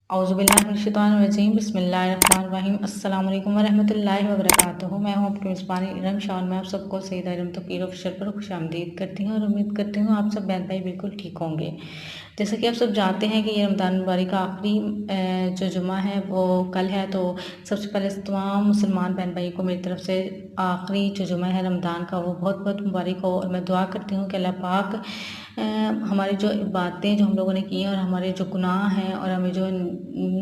औज़ुबिल्लाहिमिनश्शैतानिर्रजीम बिस्मिल्लाहिर्रहमानिर्रहीम अस्सलाम वालेकुम वरहमतुल्लाहि वबरकातुहू। मैं हूँ आपकी मेज़बान इरम शान। मैं आप सबको सईद इरम तौक़ीर ऑफिशियल पर खुशामदीद करती हूँ और उम्मीद करती हूँ आप सब बहन भाई बिल्कुल ठीक होंगे। जैसा कि आप सब जानते हैं कि ये रमज़ान मुबारक का आखिरी जो जुमा है वो कल है, तो सबसे पहले तमाम मुसलमान बहन भाई को मेरी तरफ से आखिरी जो जुमा है रमज़ान का वो बहुत बहुत मुबारक हो। और मैं दुआ करती हूँ कि अल्लाह पाक हमारी जो इबादतें जो हम लोगों ने की हैं और हमारे जो गुनाह हैं और हमें जो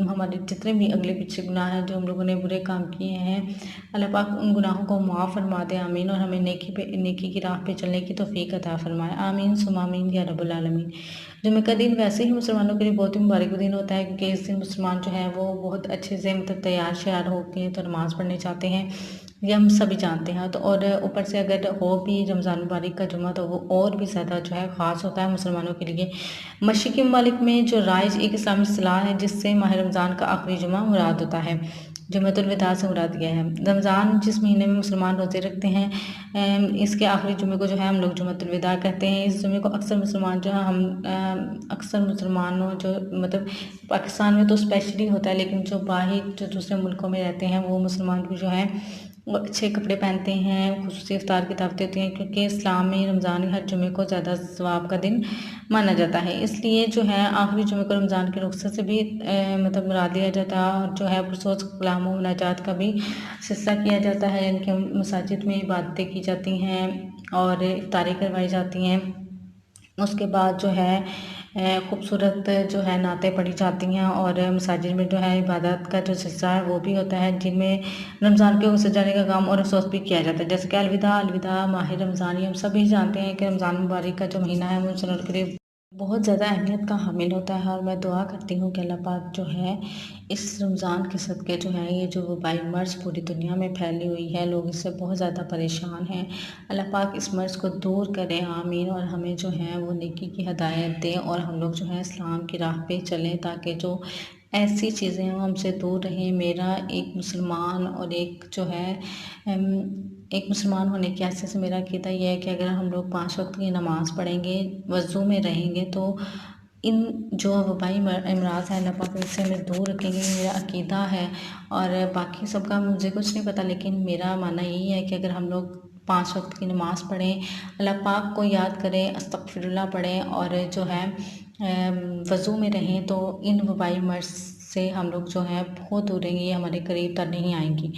हमारे जितने भी अगले पीछे गुनाह हैं जो हम लोगों ने बुरे काम किए हैं, अल्लाह पाक उन गुनाहों को माफ़ फरमा दे, आमीन। और हमें नेकी की राह पे चलने की तौफीक अता फरमाए, आमीन सुम्मा आमीन या रब्बुल आलमीन। जुमे का दिन वैसे ही मुसलमानों के लिए बहुत ही मुबारक दिन होता है, क्योंकि इस दिन मुसलमान जो है वो बहुत अच्छे से मतलब तैयार श्यार होके तो नमाज़ पढ़ने जाते हैं, ये हम सभी जानते हैं। तो और ऊपर से अगर हो भी रमज़ान मुबारक का जुमा तो वो और भी ज़्यादा जो है ख़ास होता है मुसलमानों के लिए। मशरिक़ी ममालिक में जो राइज एक इस्लामी इस्तिलाह है जिससे माह रमज़ान का आखिरी जुमा मुराद होता है, जुम्मतुल विदा से मुराद यह है। रमज़ान जिस महीने में मुसलमान रोज़े रखते हैं, इसके आखिरी जुमे को जो है हम लोग जुम्मतुल विदा कहते हैं। इस जुमे को अक्सर मुसलमान जो है अक्सर मुसलमानों जो मतलब पाकिस्तान में तो स्पेशली होता है, लेकिन जो बाहर जो दूसरे मुल्कों में रहते हैं वो मुसलमान भी जो है वो अच्छे कपड़े पहनते हैं, खुसूसी इफ्तार की दावतें होती हैं, क्योंकि इस्लाम में रमज़ान हर जुमे को ज़्यादा सवाब का दिन माना जाता है। इसलिए जो है आखिरी जुमे को रमज़ान की रुखसत से भी मतलब मुराद लिया जाता है, और जो है पुरसोज कलाम व मुनाजात का भी सिलसिला किया जाता है, यानी कि मसाजिद में इबादतें की जाती हैं और इफ्तारी करवाई जाती हैं। उसके बाद जो है खूबसूरत जो है नातें पढ़ी जाती हैं और मसाजिद में जो है इबादत का जो सिलसिला है वो भी होता है, जिनमें रमज़ान के गुज़र जाने का गम और अफसोस भी किया जाता है। जैसे कि अलविदा अलविदा माह रमज़ान, हम सभी जानते हैं कि रमज़ान मुबारक का जो महीना है वो मुसलमानों के लिए बहुत ज़्यादा अहमियत का हामिल होता है। और मैं दुआ करती हूँ कि अल्लाह पाक जो है इस रमज़ान के सदक़े जो है ये जो वबाई मर्ज़ पूरी दुनिया में फैली हुई है, लोग इससे बहुत ज़्यादा परेशान हैं, अल्लाह पाक इस मर्ज़ को दूर करे, आमीन। और हमें जो है वो नेकी की हिदायत दें और हम लोग जो है इस्लाम की राह पे चलें, ताकि जो ऐसी चीज़ें वो हमसे दूर रहें। मेरा एक मुसलमान और एक जो है एक मुसलमान होने के हैसियत से मेरा अक़ीदा ये है कि अगर हम लोग 5 वक्त की नमाज़ पढ़ेंगे, वज़ू में रहेंगे, तो इन जो वबाई अमराज़ हैं अल्लाह पाक इससे हमें दूर रखेंगे, मेरा अक़ीदा है। और बाकी सबका मुझे कुछ नहीं पता, लेकिन मेरा मानना यही है कि अगर हम लोग 5 वक्त की नमाज़ पढ़ें, अल्लाह पाक को याद करें, अस्तग़फ़िरुल्लाह पढ़ें और जो है वज़ू में रहें, तो इन वबाई मर्ज़ से हम लोग जो है बहुत दूर रहेंगे, ये हमारे करीब तक नहीं आएंगी।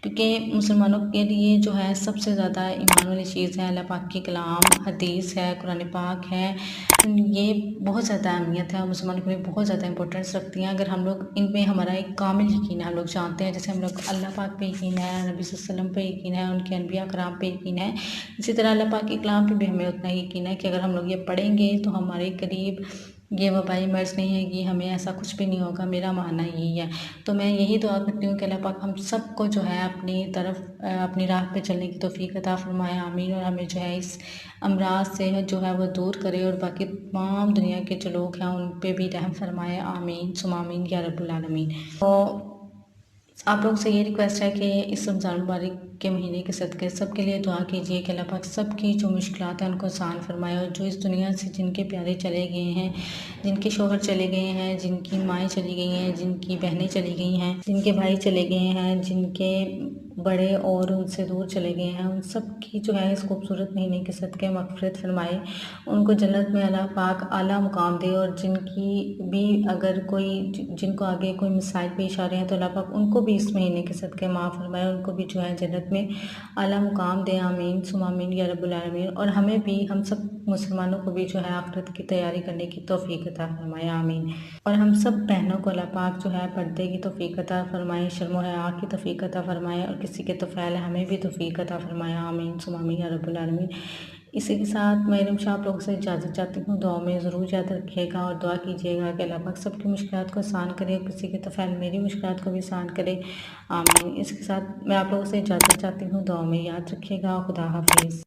क्योंकि मुसलमानों के लिए जो है सबसे ज़्यादा ईमान वाली चीज़ है अल्लाह पाक की कलाम, हदीस है, कुरान पाक है, ये बहुत ज़्यादा अहमियत है और मुसलमानों के लिए बहुत ज़्यादा इंपॉर्टेंस रखती हैं। अगर हम लोग इन पे हमारा एक कामिल यकीन है, हम लोग जानते हैं, जैसे हम लोग अल्लाह पाक पे यकीन है, नबी सल्लल्लाहु अलैहि वसल्लम पे यकीन है, उनके अनबिया कराम पे यकीन है, इसी तरह अल्लाह पाक के कलाम पे भी हमें उतना ही यकीन है कि अगर हम लोग ये पढ़ेंगे तो हमारे करीब ये वबाई मर्ज़ नहीं है कि हमें ऐसा कुछ भी नहीं होगा, मेरा मानना यही है। तो मैं यही दुआ करती हूँ कि अल्लाह पाक हम सबको जो है अपनी तरफ अपनी राह पे चलने की तौफ़ीक अता फ़रमाए, आमीन। और हमें जो है इस अमराज से जो है वो दूर करे और बाकी तमाम दुनिया के जो लोग हैं उन पे भी रहम फरमाए, आमीन सुम्मा आमीन या रब्बुल आलमीन। तो आप लोगों से ये रिक्वेस्ट है कि इस रमज़ान मुबारक के महीने के सदक़े सबके लिए दुआ कीजिए कि अल्लाह पाक सबकी जो मुश्किलात हैं उनको आसान फरमाए, और जो इस दुनिया से जिनके प्यारे चले गए हैं, जिनके शौहर चले गए हैं, जिनकी माएँ चली गई हैं, जिनकी बहनें चली गई हैं, जिनके भाई चले गए हैं, जिनके बड़े और उनसे दूर चले गए हैं, उन सब की जो है इस खूबसूरत महीने के सदक़े मग़फ़िरत फरमाए, उनको जन्नत में अल्लाह पाक आला मुकाम दे। और जिनकी भी अगर कोई जिनको आगे कोई मसाइल पेश आ रहे हैं तो अल्लाह पाक उनको भी इस महीने के सदक़े माफ़ फरमाए, उनको भी जो है जन्नत में आला मुकाम दे, आमीन सुम्मा आमीन या रब्बुल आलमीन। और हमें भी, हम सब मुसलमानों को भी जो है आखिरत की तैयारी करने की तौफ़ीक अता फरमाए, आमीन। और हम सब बहनों को अल्लाह पाक जो है पर्दे की तौफ़ीक अता फरमाए, शर्म हया की तौफ़ीक अता फरमाए, और किसी के तोफ़ैल हमें भी तौफ़ीक अता फरमाए, आमीन सुम्मा आमीन या रब्बुल आलमीन। इसी के साथ मैं इरम शाह आप लोगों से इजाज़त चाहती हूँ। दुआ में ज़रूर याद रखिएगा और दुआ कीजिएगा कि अल्लाह पाक सबकी मुश्किलात को आसान करे, किसी के तोफ़ैल मेरी मुश्किलात को भी आसान करे, आमीन। इसके साथ मैं आप लोगों से इजाज़त चाहती हूँ। दुआ में याद रखिएगा। खुदा हाफ़िज़।